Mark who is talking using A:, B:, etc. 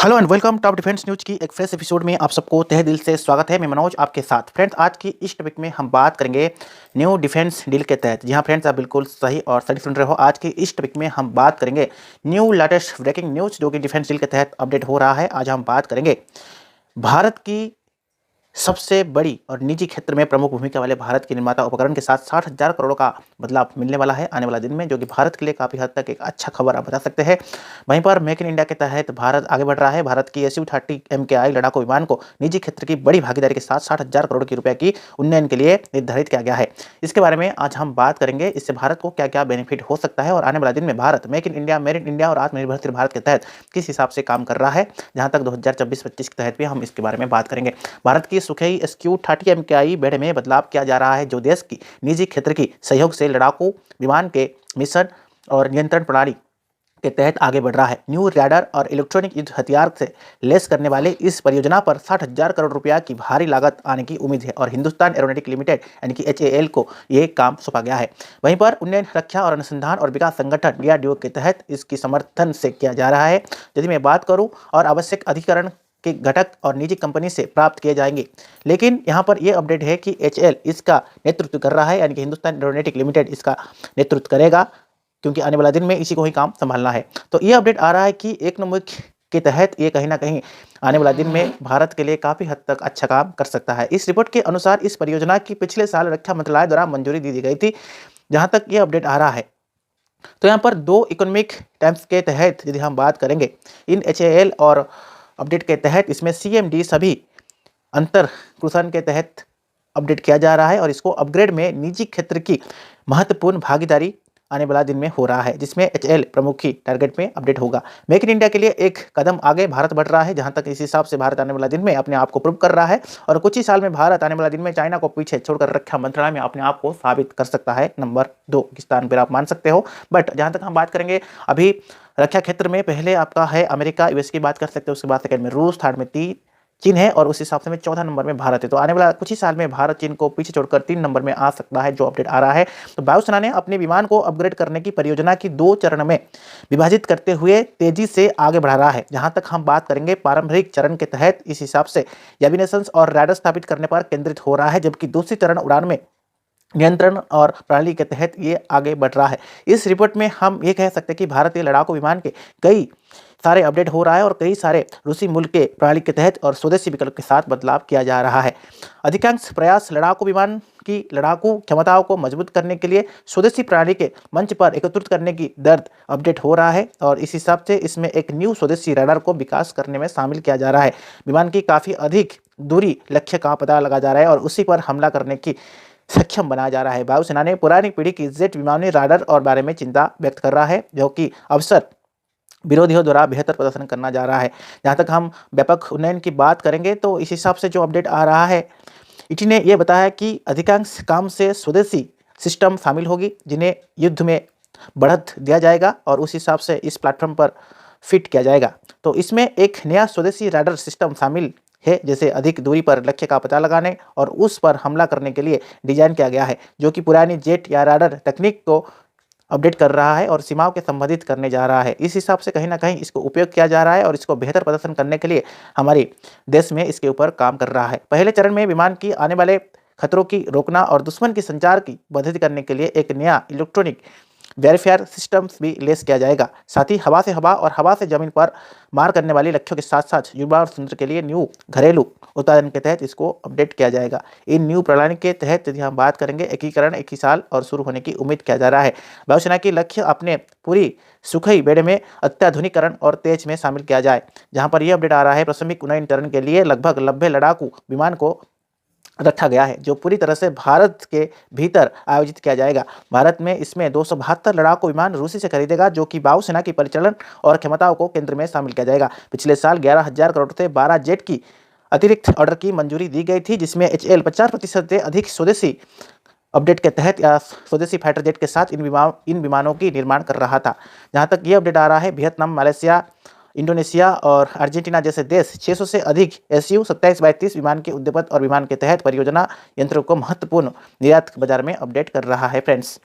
A: Hello and welcome top defence news की एक fresh episode में आप सबको तहे दिल से स्वागत है। मैं मनोज आपके साथ। फ्रेंड्स, आज की इस टॉपिक में हम बात करेंगे न्यू डिफेंस डील के तहत। जी हाँ फ्रेंड्स, आप बिल्कुल सही और सही सुन रहे हो। आज की इस टॉपिक में हम बात करेंगे न्यू लेटेस्ट ब्रेकिंग न्यूज जो कि डिफेंस डील के तहत अपडेट हो रहा है। आज हम बात करेंगे भारत की सबसे बड़ी और निजी क्षेत्र में प्रमुख भूमिका वाले भारत के निर्माता उपकरण के साथ 60,000 करोड़ का बदलाव मिलने वाला है आने वाला दिन में, जो कि भारत के लिए काफ़ी हद तक एक अच्छा खबर आप बता सकते हैं। वहीं पर मेक इन इंडिया के तहत भारत आगे बढ़ रहा है। भारत की SU-30 MKI लड़ाकू विमान को निजी क्षेत्र की बड़ी भागीदारी के साथ 60,000 करोड़ की रुपए की उन्नयन के लिए निर्धारित किया गया है। इसके बारे में आज हम बात करेंगे। इससे भारत को क्या क्या बेनिफिट हो सकता है और आने वाला दिन में Bharat make in India, made in India और आत्मनिर्भर भारत के तहत किस हिसाब से काम कर रहा है, जहां तक 2024-25 के तहत भी हम इसके बारे में बात करेंगे। भारत की सुखई SU-30 MKI बेड़े में बदलाव किया जा रहा है, जो देश की निजी क्षेत्र की सहयोग से लड़ाकू विमान के मिशन और नियंत्रण प्रणाली के तहत आगे बढ़ रहा है। न्यू रैडर और इलेक्ट्रॉनिक युद्ध हथियार से लैस करने वाले इस परियोजना पर 60,000 करोड़ रुपया की भारी लागत आने की उम्मीद है और हिंदुस्तान एरोनॉटिक लिमिटेड यानी कि HAL को ये काम सौंपा गया है। वहीं पर उन्नयन, रक्षा और अनुसंधान और विकास संगठन DRDO के तहत इसकी समर्थन से किया जा रहा है। यदि मैं बात करूं, और आवश्यक अधिकरण के घटक और निजी कंपनी से प्राप्त किए जाएंगे। लेकिन यहाँ पर यह अपडेट है कि HAL इसका नेतृत्व कर रहा है, यानी कि हिंदुस्तान एरोनॉटिक लिमिटेड इसका नेतृत्व करेगा, क्योंकि आने वाला दिन में इसी को ही काम संभालना है। तो ये अपडेट आ रहा है कि एक नंबर के तहत ये कहीं ना कहीं आने वाला दिन में भारत के लिए काफ़ी हद तक अच्छा काम कर सकता है। इस रिपोर्ट के अनुसार इस परियोजना की पिछले साल रक्षा मंत्रालय द्वारा मंजूरी दी गई थी, जहाँ तक ये अपडेट आ रहा है। तो यहाँ पर दो इकोनॉमिक टाइम्स के तहत यदि हम बात करेंगे इन HAL और अपडेट के तहत, इसमें CMD सभी अंतर क्रुशन के तहत अपडेट किया जा रहा है और इसको अपग्रेड में निजी क्षेत्र की महत्वपूर्ण भागीदारी आने वाला दिन में हो रहा है, जिसमें HAL प्रमुख ही टारगेट में अपडेट होगा। मेक इन इंडिया के लिए एक कदम आगे भारत बढ़ रहा है, जहां तक इस हिसाब से भारत आने वाला दिन में अपने आप को प्रूव कर रहा है और कुछ ही साल में भारत आने वाला दिन में चाइना को पीछे छोड़कर रक्षा मंत्रालय में अपने आप को साबित कर सकता है। नंबर 2 के स्थान पर आप मान सकते हो। बट जहां तक हम बात करेंगे अभी रक्षा क्षेत्र में, पहले आपका है अमेरिका US की बात कर सकते हो, उसके बाद सेकंड में रूस, थर्ड में चीन है और उस हिसाब से में चौथा नंबर में भारत है। तो आने वाला कुछ ही साल में भारत चीन को पीछे छोड़कर 3 नंबर में आ सकता है, जो अपडेट आ रहा है। तो वायुसेना ने अपने विमान को अपग्रेड करने की परियोजना की 2 चरण में विभाजित करते हुए तेजी से आगे बढ़ा रहा है। जहां तक हम बात करेंगे पारंपरिक चरण के तहत, इस हिसाब से एविनेशंस और रैडर स्थापित करने पर केंद्रित हो रहा है, जबकि दूसरी चरण उड़ान में नियंत्रण और प्रणाली के तहत ये आगे बढ़ रहा है। इस रिपोर्ट में हम ये कह सकते हैं कि भारतीय लड़ाकू विमान के कई सारे अपडेट हो रहा है और कई सारे रूसी मुल्क के प्रणाली के तहत और स्वदेशी विकल्प के साथ बदलाव किया जा रहा है। अधिकांश प्रयास लड़ाकू विमान की लड़ाकू क्षमताओं को मजबूत करने के लिए स्वदेशी प्रणाली के मंच पर एकत्रित करने की दर्द अपडेट हो रहा है और इस हिसाब से इसमें एक न्यू स्वदेशी रडार को विकास करने में शामिल किया जा रहा है। विमान की काफ़ी अधिक दूरी लक्ष्य का पता लगा जा रहा है और उसी पर हमला करने की सक्षम बनाया जा रहा है। वायुसेना ने पुरानी पीढ़ी की जेट विमानी राडार और बारे में चिंता व्यक्त कर रहा है, जो कि अवसर विरोधियों द्वारा बेहतर प्रदर्शन करना जा रहा है। जहाँ तक हम व्यापक उन्नयन की बात करेंगे तो इस हिसाब से जो अपडेट आ रहा है, इटी ने यह बताया कि अधिकांश काम से स्वदेशी सिस्टम शामिल होगी, जिन्हें युद्ध में बढ़त दिया जाएगा और उस हिसाब से इस प्लेटफॉर्म पर फिट किया जाएगा। तो इसमें एक नया स्वदेशी राडार सिस्टम शामिल है, जैसे अधिक दूरी पर लक्ष्य का पता लगाने और उस पर हमला करने के लिए डिजाइन किया गया है, जो कि पुरानी जेट या राडार तकनीक को अपडेट कर रहा है और सीमाओं के संबंधित करने जा रहा है। इस हिसाब से कहीं ना कहीं इसको उपयोग किया जा रहा है और इसको बेहतर प्रदर्शन करने के लिए हमारे देश में इसके ऊपर काम कर रहा है। पहले चरण में विमान की आने वाले खतरों की रोकना और दुश्मन की संचार की मदद करने के लिए एक नया इलेक्ट्रॉनिक वेरीफायर सिस्टम्स भी लेस किया जाएगा। साथ ही हवा से हवा और हवा से जमीन पर मार करने वाले लक्ष्यों के साथ साथ युवा और तंत्र के लिए न्यू घरेलू उत्पादन के तहत इसको अपडेट किया जाएगा। इन न्यू प्रणाली के तहत यदि हम बात करेंगे, एकीकरण एक ही साल और शुरू होने की उम्मीद किया जा रहा है। वायुसेना की लक्ष्य अपने पूरी सुखई बेड़े में अत्याधुनिकरण और तेज में शामिल किया जाए, जहां पर यह अपडेट आ रहा है प्राथमिक उन्नयन चरण के लिए लगभग 90 लड़ाकू विमान को रखा गया है, जो पूरी तरह से भारत के भीतर आयोजित किया जाएगा। भारत में इसमें 272 लड़ाकू विमान रूसी से खरीदेगा, जो कि वायुसेना की परिचालन और क्षमताओं को केंद्र में शामिल किया जाएगा। पिछले साल 11,000 करोड़ से 12 जेट की अतिरिक्त ऑर्डर की मंजूरी दी गई थी, जिसमें HAL 50% से अधिक स्वदेशी अपडेट के तहत या स्वदेशी फाइटर जेट के साथ इन विमानों की निर्माण कर रहा था। जहां तक ये अपडेट आ रहा है, वियतनाम, मलेशिया, इंडोनेशिया और अर्जेंटीना जैसे देश 600 से अधिक SU-27-32 विमान के उद्यपत और विमान के तहत परियोजना यंत्रों को महत्वपूर्ण निर्यात बाजार में अपडेट कर रहा है। फ्रेंड्स।